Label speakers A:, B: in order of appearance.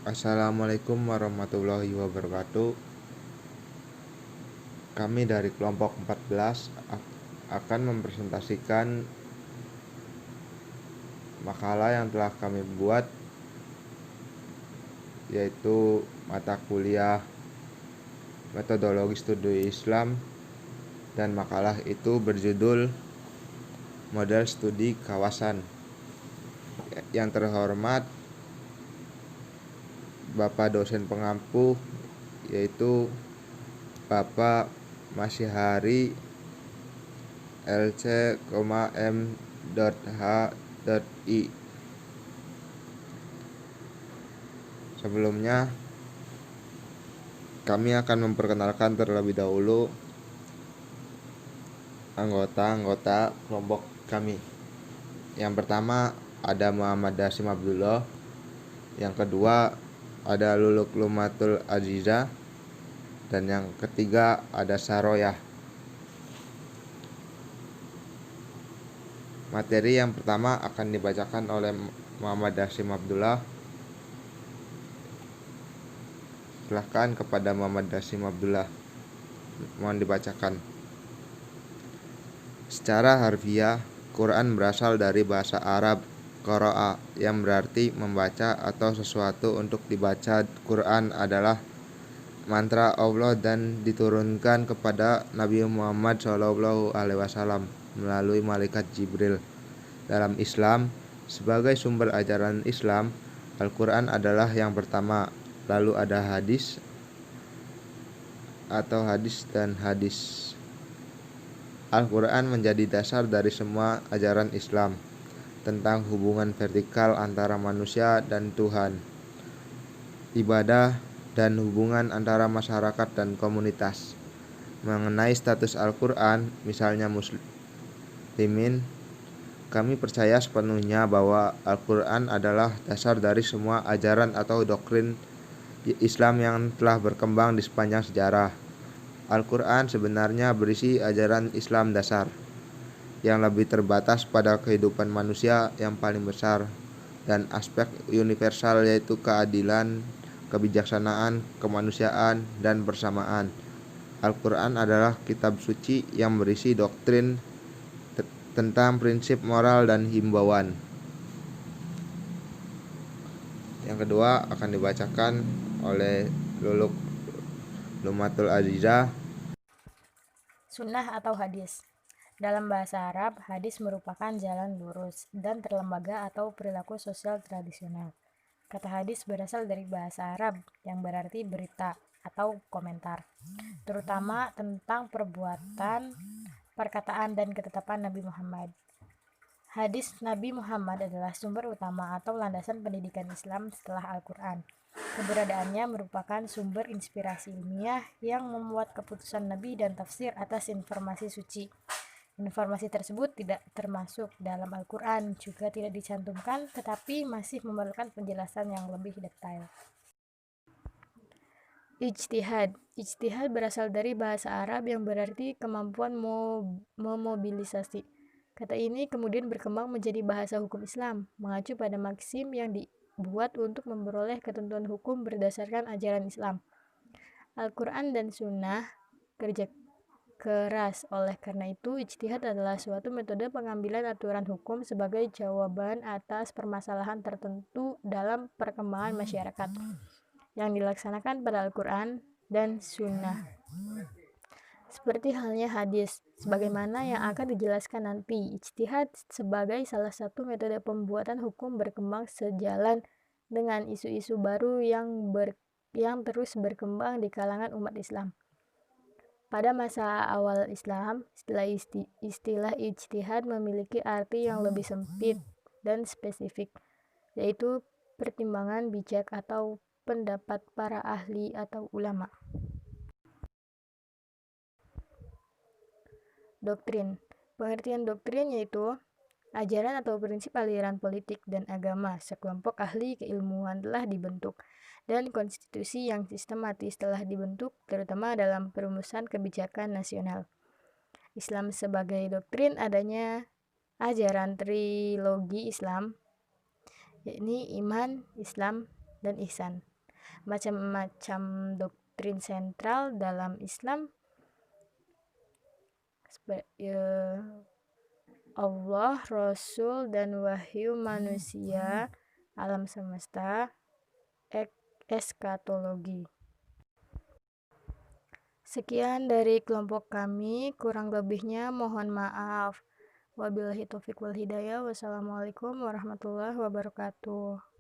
A: Assalamualaikum warahmatullahi wabarakatuh. Kami dari kelompok 14 akan mempresentasikan makalah yang telah kami buat, yaitu mata kuliah Metodologi Studi Islam, dan makalah itu berjudul Model Studi Kawasan. Yang terhormat Bapak dosen pengampu, yaitu Bapak Masyhari LC,M.H.I. Sebelumnya, kami akan memperkenalkan terlebih dahulu anggota-anggota kelompok kami. Yang pertama ada Muhammad Dasim Abdullah. Yang kedua ada Luluk Lumatul Aziza. Dan yang ketiga ada Saroyah. Materi yang pertama akan dibacakan oleh Muhammad Dasim Abdullah. Silahkan kepada Muhammad Dasim Abdullah, mohon dibacakan. Secara harfiah, Quran berasal dari bahasa Arab qara'a, yang berarti membaca atau sesuatu untuk dibaca. Quran adalah mantra Allah dan diturunkan kepada Nabi Muhammad SAW melalui malaikat Jibril. Dalam Islam, sebagai sumber ajaran Islam, Al-Quran adalah yang pertama, lalu ada hadis atau hadis dan hadis. Al-Quran menjadi dasar dari semua ajaran Islam tentang hubungan vertikal antara manusia dan Tuhan, ibadah, dan hubungan antara masyarakat dan komunitas. Mengenai status Al-Quran, misalnya muslimin, kami percaya sepenuhnya bahwa Al-Quran adalah dasar dari semua ajaran atau doktrin Islam yang telah berkembang di sepanjang sejarah. Al-Quran sebenarnya berisi ajaran Islam dasar yang lebih terbatas pada kehidupan manusia yang paling besar dan aspek universal, yaitu keadilan, kebijaksanaan, kemanusiaan, dan persamaan. Al-Quran adalah kitab suci yang berisi doktrin tentang prinsip moral dan himbauan. Yang kedua akan dibacakan oleh Luluk Lumatul Aziza.
B: Sunnah atau hadis. Dalam bahasa Arab, hadis merupakan jalan lurus dan terlembaga atau perilaku sosial tradisional. Kata hadis berasal dari bahasa Arab yang berarti berita atau komentar, terutama tentang perbuatan, perkataan, dan ketetapan Nabi Muhammad. Hadis Nabi Muhammad adalah sumber utama atau landasan pendidikan Islam setelah Al-Quran. Keberadaannya merupakan sumber inspirasi ilmiah yang memuat keputusan Nabi dan tafsir atas informasi suci. Informasi tersebut tidak termasuk dalam Al-Quran, juga tidak dicantumkan, tetapi masih memerlukan penjelasan yang lebih detail. Ijtihad. Ijtihad berasal dari bahasa Arab yang berarti kemampuan memobilisasi. Kata ini kemudian berkembang menjadi bahasa hukum Islam, mengacu pada maksim yang dibuat untuk memperoleh ketentuan hukum berdasarkan ajaran Islam. Al-Quran dan Sunnah kerja keras. Oleh karena itu, ijtihad adalah suatu metode pengambilan aturan hukum sebagai jawaban atas permasalahan tertentu dalam perkembangan masyarakat yang dilaksanakan pada Al-Quran dan Sunnah. Seperti halnya hadis, sebagaimana yang akan dijelaskan nanti, ijtihad sebagai salah satu metode pembuatan hukum berkembang sejalan dengan isu-isu baru yang terus berkembang di kalangan umat Islam. Pada masa awal Islam, istilah ijtihad memiliki arti yang lebih sempit dan spesifik, yaitu pertimbangan bijak atau pendapat para ahli atau ulama. Doktrin. Pengertian doktrin yaitu ajaran atau prinsip aliran politik dan agama. Sekelompok ahli keilmuan telah dibentuk dan konstitusi yang sistematis telah dibentuk, terutama dalam perumusan kebijakan nasional. Islam sebagai doktrin adanya ajaran trilogi Islam, yakni iman, Islam, dan ihsan. macam-macam doktrin sentral dalam Islam, Allah, Rasul, dan wahyu manusia, alam semesta, eskatologi. Sekian dari kelompok kami, kurang lebihnya mohon maaf. Wabillahi taufiq wal hidayah. Wassalamualaikum warahmatullahi wabarakatuh.